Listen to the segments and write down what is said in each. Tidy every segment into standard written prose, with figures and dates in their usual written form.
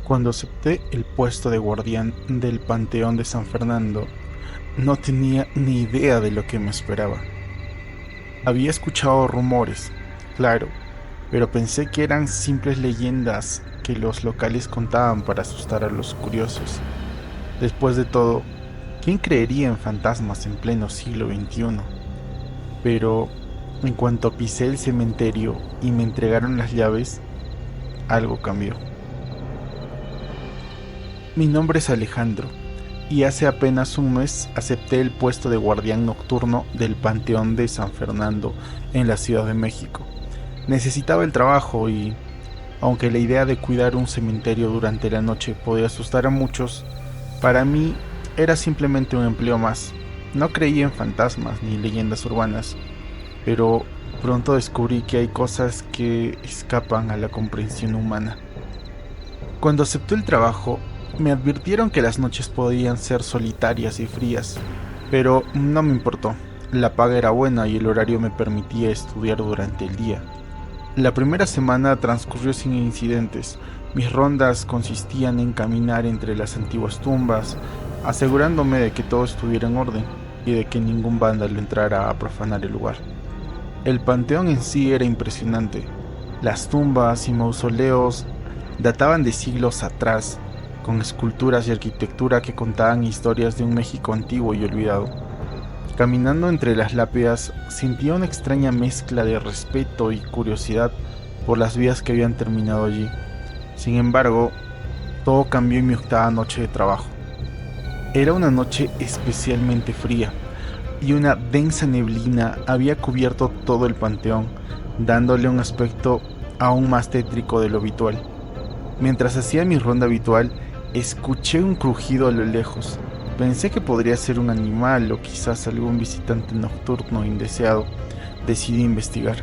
Cuando acepté el puesto de guardián del Panteón de San Fernando, no tenía ni idea de lo que me esperaba. Había escuchado rumores, claro, pero pensé que eran simples leyendas que los locales contaban para asustar a los curiosos. Después de todo, ¿quién creería en fantasmas en pleno siglo XXI? Pero en cuanto pisé el cementerio y me entregaron las llaves, algo cambió. Mi nombre es Alejandro, y hace apenas un mes acepté el puesto de guardián nocturno del Panteón de San Fernando en la Ciudad de México. Necesitaba el trabajo y, aunque la idea de cuidar un cementerio durante la noche podía asustar a muchos, para mí era simplemente un empleo más. No creía en fantasmas ni leyendas urbanas, pero pronto descubrí que hay cosas que escapan a la comprensión humana. Cuando acepté el trabajo, me advirtieron que las noches podían ser solitarias y frías, pero no me importó. La paga era buena y el horario me permitía estudiar durante el día. La primera semana transcurrió sin incidentes. Mis rondas consistían en caminar entre las antiguas tumbas, asegurándome de que todo estuviera en orden y de que ningún vándalo entrara a profanar el lugar. El panteón en sí era impresionante. Las tumbas y mausoleos databan de siglos atrás, con esculturas y arquitectura que contaban historias de un México antiguo y olvidado. Caminando entre las lápidas, sentía una extraña mezcla de respeto y curiosidad por las vidas que habían terminado allí. Sin embargo, todo cambió en mi octava noche de trabajo. Era una noche especialmente fría, y una densa neblina había cubierto todo el panteón, dándole un aspecto aún más tétrico de lo habitual. Mientras hacía mi ronda habitual, escuché un crujido a lo lejos. Pensé que podría ser un animal o quizás algún visitante nocturno indeseado. Decidí investigar.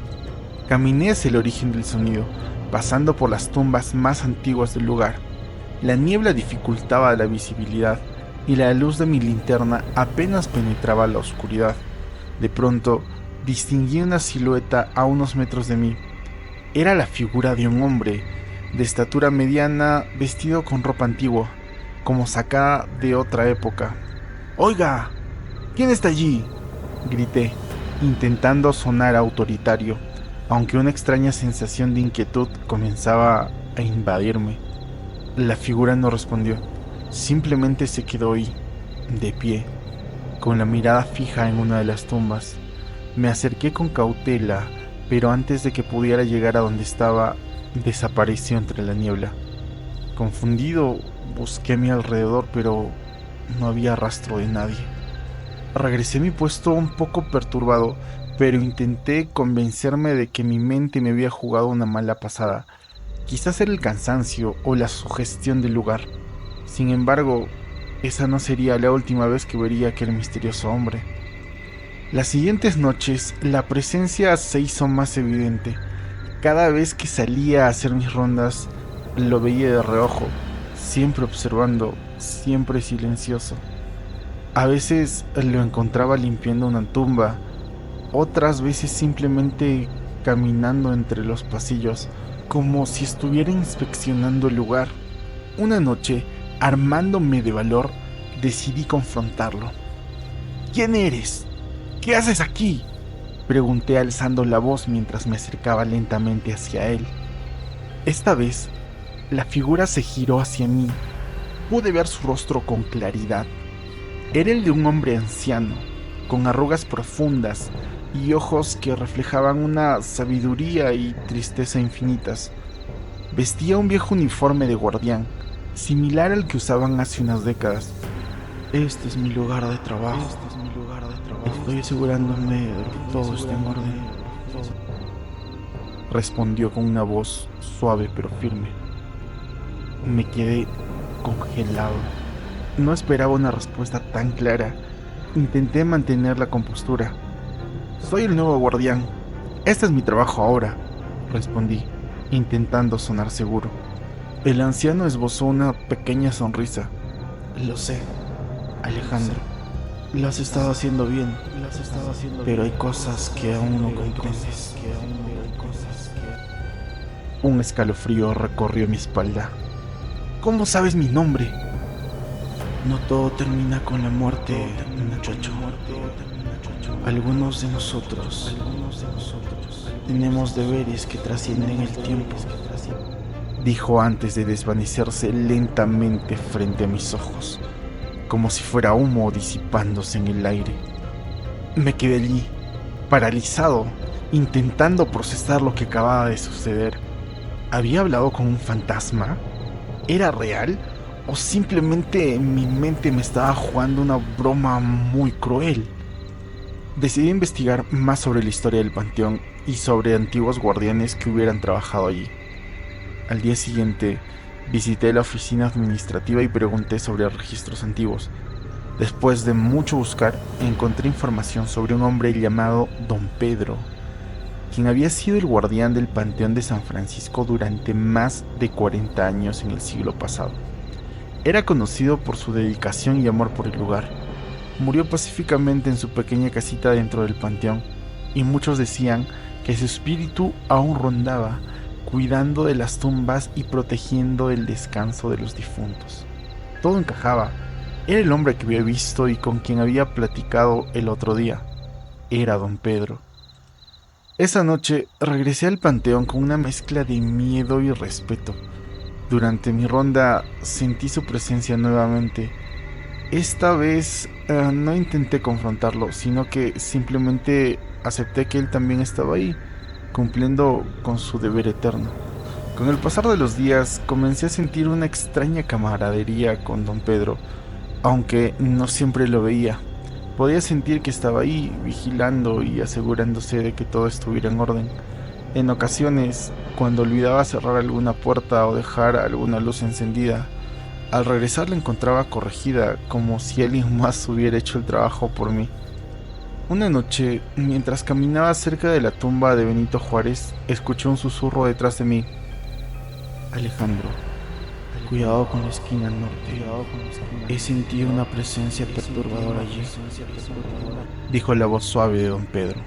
Caminé hacia el origen del sonido, pasando por las tumbas más antiguas del lugar. La niebla dificultaba la visibilidad y la luz de mi linterna apenas penetraba la oscuridad. De pronto, distinguí una silueta a unos metros de mí. Era la figura de un hombre, de estatura mediana, vestido con ropa antigua, como sacada de otra época. «¡Oiga! ¿Quién está allí?», grité, intentando sonar autoritario, aunque una extraña sensación de inquietud comenzaba a invadirme. La figura no respondió, simplemente se quedó ahí, de pie, con la mirada fija en una de las tumbas. Me acerqué con cautela, pero antes de que pudiera llegar a donde estaba, desapareció entre la niebla. Confundido, busqué a mi alrededor, pero no había rastro de nadie. Regresé a mi puesto un poco perturbado, pero intenté convencerme de que mi mente me había jugado una mala pasada. Quizás era el cansancio o la sugestión del lugar. Sin embargo, esa no sería la última vez que vería a aquel misterioso hombre. Las siguientes noches, la presencia se hizo más evidente. Cada vez que salía a hacer mis rondas, lo veía de reojo, siempre observando, siempre silencioso. A veces lo encontraba limpiando una tumba, otras veces simplemente caminando entre los pasillos, como si estuviera inspeccionando el lugar. Una noche, armándome de valor, decidí confrontarlo. «¿Quién eres? ¿Qué haces aquí?», pregunté alzando la voz mientras me acercaba lentamente hacia él. Esta vez, la figura se giró hacia mí. Pude ver su rostro con claridad. Era el de un hombre anciano, con arrugas profundas y ojos que reflejaban una sabiduría y tristeza infinitas. Vestía un viejo uniforme de guardián, similar al que usaban hace unas décadas. «Este es mi lugar de trabajo. Estoy asegurándome de que todo esté en orden», respondió con una voz suave pero firme. Me quedé congelado. No esperaba una respuesta tan clara. Intenté mantener la compostura. «Soy el nuevo guardián. Este es mi trabajo ahora», respondí, intentando sonar seguro. El anciano esbozó una pequeña sonrisa. «Lo sé, Alejandro. Lo has estado haciendo bien, pero hay cosas que aún no comprendes». Un escalofrío recorrió mi espalda. ¿Cómo sabes mi nombre? No todo termina con la muerte, muchacho. Algunos de nosotros tenemos deberes que trascienden el tiempo, dijo antes de desvanecerse lentamente frente a mis ojos, como si fuera humo disipándose en el aire. Me quedé allí, paralizado, intentando procesar lo que acababa de suceder. ¿Había hablado con un fantasma? ¿Era real? ¿O simplemente mi mente me estaba jugando una broma muy cruel? Decidí investigar más sobre la historia del panteón y sobre antiguos guardianes que hubieran trabajado allí. Al día siguiente, visité la oficina administrativa y pregunté sobre registros antiguos. Después de mucho buscar, encontré información sobre un hombre llamado Don Pedro, quien había sido el guardián del Panteón de San Francisco durante más de 40 años en el siglo pasado. Era conocido por su dedicación y amor por el lugar. Murió pacíficamente en su pequeña casita dentro del panteón, y muchos decían que su espíritu aún rondaba, cuidando de las tumbas y protegiendo el descanso de los difuntos. Todo encajaba. Era el hombre que había visto y con quien había platicado el otro día. Era Don Pedro. Esa noche regresé al panteón con una mezcla de miedo y respeto. Durante mi ronda sentí su presencia nuevamente. Esta vez no intenté confrontarlo, sino que simplemente acepté que él también estaba ahí, cumpliendo con su deber eterno. Con el pasar de los días comencé a sentir una extraña camaradería con Don Pedro, aunque no siempre lo veía. Podía sentir que estaba ahí, vigilando y asegurándose de que todo estuviera en orden. En ocasiones, cuando olvidaba cerrar alguna puerta o dejar alguna luz encendida, al regresar la encontraba corregida, como si alguien más hubiera hecho el trabajo por mí. Una noche, mientras caminaba cerca de la tumba de Benito Juárez, escuché un susurro detrás de mí. Alejandro, cuidado con la esquina norte. He sentido una presencia perturbadora allí, dijo la voz suave de Don Pedro.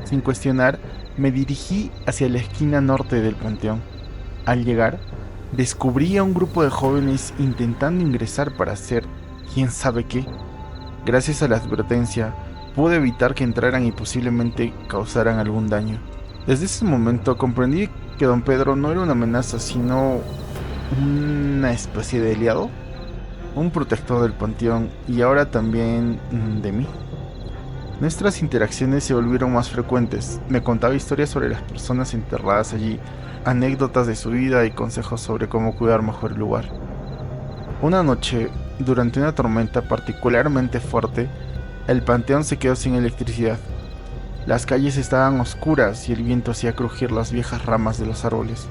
Sin cuestionar, me dirigí hacia la esquina norte del panteón. Al llegar, descubrí a un grupo de jóvenes intentando ingresar para hacer quién sabe qué. Gracias a la advertencia, pude evitar que entraran y posiblemente causaran algún daño. Desde ese momento comprendí que Don Pedro no era una amenaza, sino una especie de aliado, un protector del panteón y ahora también de mí. Nuestras interacciones se volvieron más frecuentes. Me contaba historias sobre las personas enterradas allí, anécdotas de su vida y consejos sobre cómo cuidar mejor el lugar. Una noche, durante una tormenta particularmente fuerte, el panteón se quedó sin electricidad. Las calles estaban oscuras y el viento hacía crujir las viejas ramas de los árboles,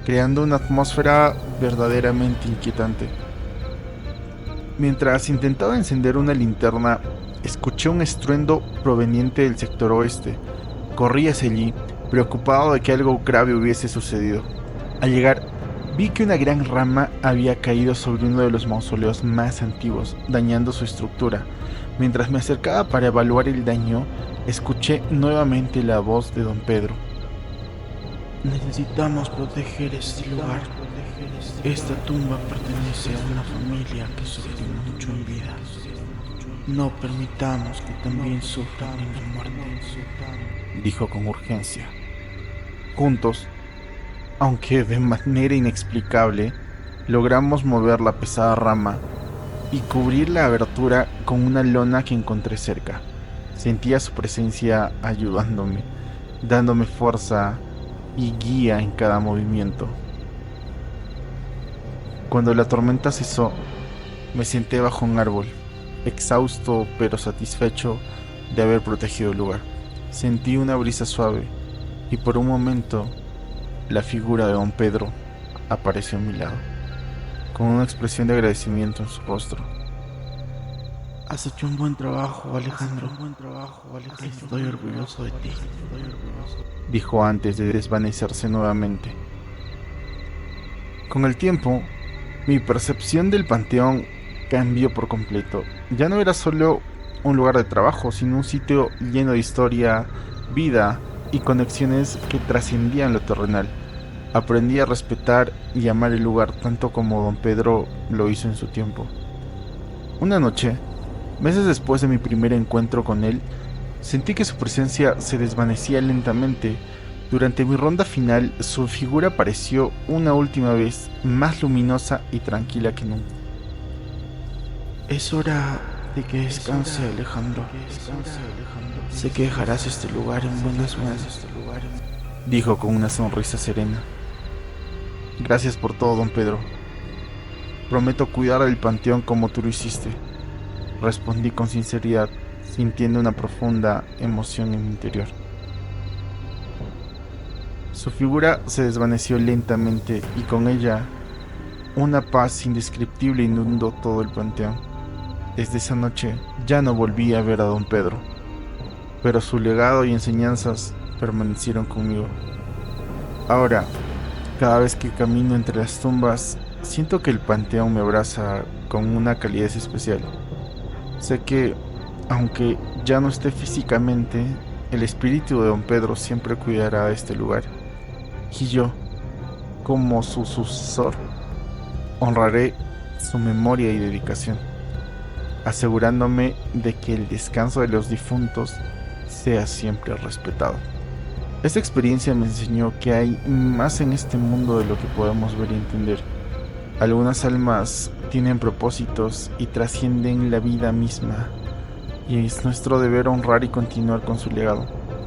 creando una atmósfera verdaderamente inquietante. Mientras intentaba encender una linterna, escuché un estruendo proveniente del sector oeste. Corrí hacia allí, preocupado de que algo grave hubiese sucedido. Al llegar, vi que una gran rama había caído sobre uno de los mausoleos más antiguos, dañando su estructura. Mientras me acercaba para evaluar el daño, escuché nuevamente la voz de Don Pedro. Necesitamos proteger este lugar. Esta tumba pertenece a una familia que sufrió mucho en vida. No permitamos que también sufran en la muerte, dijo con urgencia. Juntos, aunque de manera inexplicable, logramos mover la pesada rama y cubrir la abertura con una lona que encontré cerca. Sentía su presencia ayudándome, dándome fuerza y guía en cada movimiento. Cuando la tormenta cesó, me senté bajo un árbol, exhausto pero satisfecho de haber protegido el lugar. Sentí una brisa suave y por un momento la figura de Don Pedro apareció a mi lado, con una expresión de agradecimiento en su rostro. Has hecho un buen trabajo, Alejandro. Estoy orgulloso de ti, dijo antes de desvanecerse nuevamente. Con el tiempo, mi percepción del panteón cambió por completo. Ya no era solo un lugar de trabajo, sino un sitio lleno de historia, vida y conexiones que trascendían lo terrenal. Aprendí a respetar y amar el lugar tanto como don Pedro lo hizo en su tiempo. Una noche, meses después de mi primer encuentro con él, sentí que su presencia se desvanecía lentamente. Durante mi ronda final, su figura apareció una última vez, más luminosa y tranquila que nunca. Es hora de que descanse, Alejandro. Sé que dejarás este lugar en buenas manos, Dijo con una sonrisa serena. Gracias por todo, don Pedro. Prometo cuidar el panteón como tú lo hiciste, respondí con sinceridad, sintiendo una profunda emoción en mi interior. Su figura se desvaneció lentamente y con ella una paz indescriptible inundó todo el panteón. Desde esa noche ya no volví a ver a don Pedro, pero su legado y enseñanzas permanecieron conmigo. Ahora, cada vez que camino entre las tumbas, siento que el panteón me abraza con una calidez especial. Sé que, aunque ya no esté físicamente, el espíritu de don Pedro siempre cuidará este lugar. Y yo, como su sucesor, honraré su memoria y dedicación, asegurándome de que el descanso de los difuntos sea siempre respetado. Esta experiencia me enseñó que hay más en este mundo de lo que podemos ver y entender. Algunas almas tienen propósitos y trascienden la vida misma, y es nuestro deber honrar y continuar con su legado.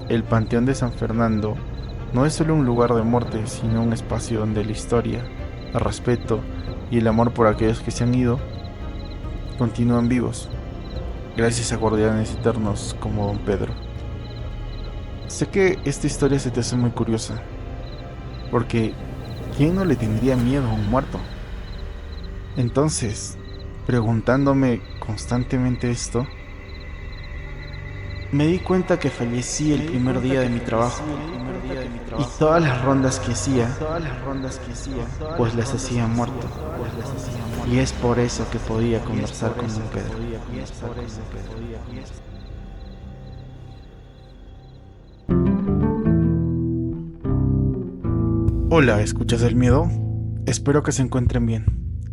El Panteón de San Fernando no es solo un lugar de muerte, sino un espacio donde la historia, el respeto y el amor por aquellos que se han ido continúan vivos, gracias a guardianes eternos como don Pedro. Sé que esta historia se te hace muy curiosa, porque ¿quién no le tendría miedo a un muerto? Entonces, preguntándome constantemente esto, me di cuenta que fallecí el primer día de mi trabajo y todas las rondas que hacía, pues las hacía muerto. Y es por eso que podía conversar con don Pedro. hola, ¿escuchas el miedo? Espero que se encuentren bien.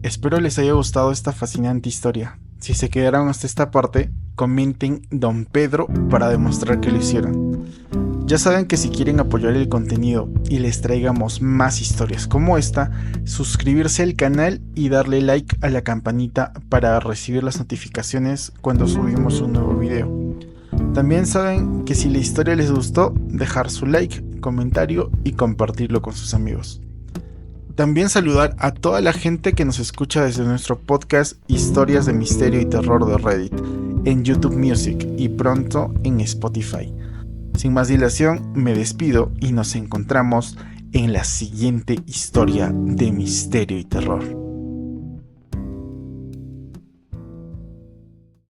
Espero les haya gustado esta fascinante historia. Si se quedaron hasta esta parte, comenten Don Pedro para demostrar que lo hicieron. Ya saben que si quieren apoyar el contenido y les traigamos más historias como esta, suscribirse al canal y darle like a la campanita para recibir las notificaciones cuando subimos un nuevo video. También saben que si la historia les gustó, dejar su like, comentario y compartirlo con sus amigos. También saludar a toda la gente que nos escucha desde nuestro podcast Historias de Misterio y Terror de Reddit, en YouTube Music y pronto en Spotify. Sin más dilación, me despido y nos encontramos en la siguiente historia de misterio y terror.